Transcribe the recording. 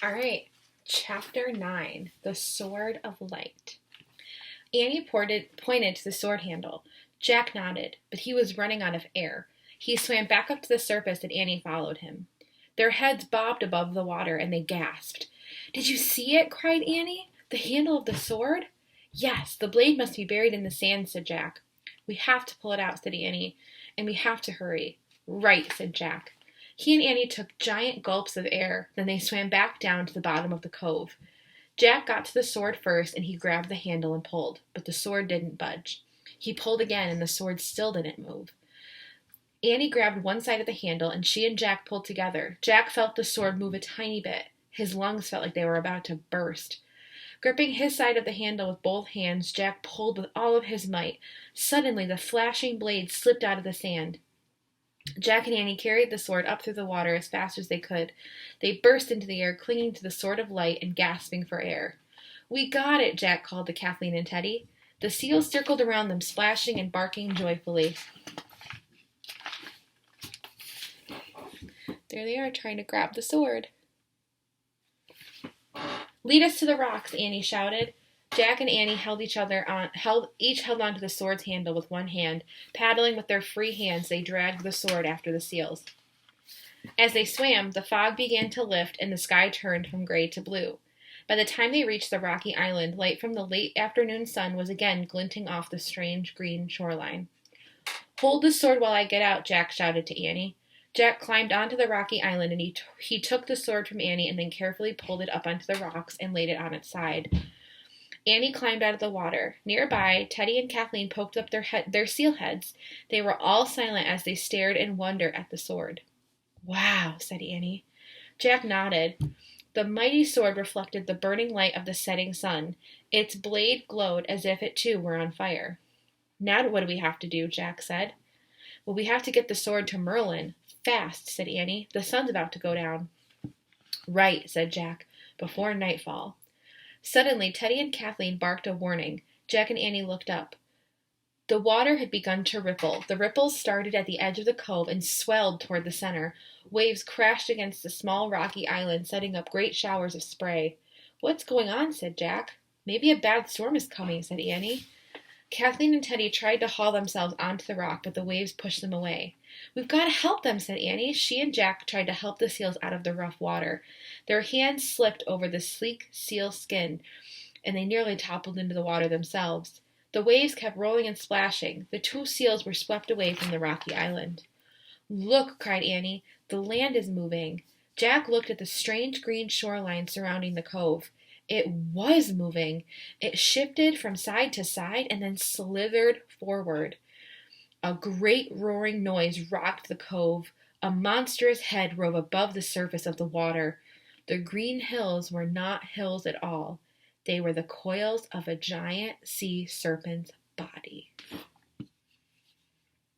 All right, Chapter 9 The Sword of Light. Annie pointed to the sword handle. Jack nodded, but he was running out of air. He swam back up to the surface and Annie followed him. Their heads bobbed above the water and they gasped. Did you see it? Cried Annie. The handle of the sword? Yes, the blade must be buried in the sand, said Jack. We have to pull it out, said Annie, and we have to hurry. Right, said Jack. He and Annie took giant gulps of air, then they swam back down to the bottom of the cove. Jack got to the sword first and he grabbed the handle and pulled, but the sword didn't budge. He pulled again and the sword still didn't move. Annie grabbed one side of the handle and she and Jack pulled together. Jack felt the sword move a tiny bit. His lungs felt like they were about to burst. Gripping his side of the handle with both hands, Jack pulled with all of his might. Suddenly, the flashing blade slipped out of the sand. Jack and Annie carried the sword up through the water as fast as they could. They burst into the air, clinging to the sword of light and gasping for air. We got it, Jack called to Kathleen and Teddy. The seals circled around them, splashing and barking joyfully. There they are, trying to grab the sword. Lead us to the rocks, Annie shouted. Jack and Annie each held onto the sword's handle with one hand. Paddling with their free hands, they dragged the sword after the seals. As they swam, the fog began to lift and the sky turned from gray to blue. By the time they reached the rocky island, light from the late afternoon sun was again glinting off the strange green shoreline. Hold the sword while I get out, Jack shouted to Annie. Jack climbed onto the rocky island and he took the sword from Annie and then carefully pulled it up onto the rocks and laid it on its side. Annie climbed out of the water. Nearby, Teddy and Kathleen poked up their seal heads. They were all silent as they stared in wonder at the sword. Wow, said Annie. Jack nodded. The mighty sword reflected the burning light of the setting sun. Its blade glowed as if it too were on fire. Now what do we have to do? Jack said. Well, we have to get the sword to Merlin. Fast, said Annie. The sun's about to go down. Right, said Jack, before nightfall. Suddenly, Teddy and Kathleen barked a warning. Jack and Annie looked up. The water had begun to ripple. The ripples started at the edge of the cove and swelled toward the center. Waves crashed against the small rocky island, setting up great showers of spray. What's going on? Said Jack. Maybe a bad storm is coming, said Annie. Kathleen and Teddy tried to haul themselves onto the rock, but the waves pushed them away. We've got to help them, said Annie. She and Jack tried to help the seals out of the rough water. Their hands slipped over the sleek seal skin, and they nearly toppled into the water themselves. The waves kept rolling and splashing. The two seals were swept away from the rocky island. Look, cried Annie. The land is moving. Jack looked at the strange green shoreline surrounding the cove. It was moving. It shifted from side to side and then slithered forward. A great roaring noise rocked the cove. A monstrous head rose above the surface of the water. The green hills were not hills at all. They were the coils of a giant sea serpent's body.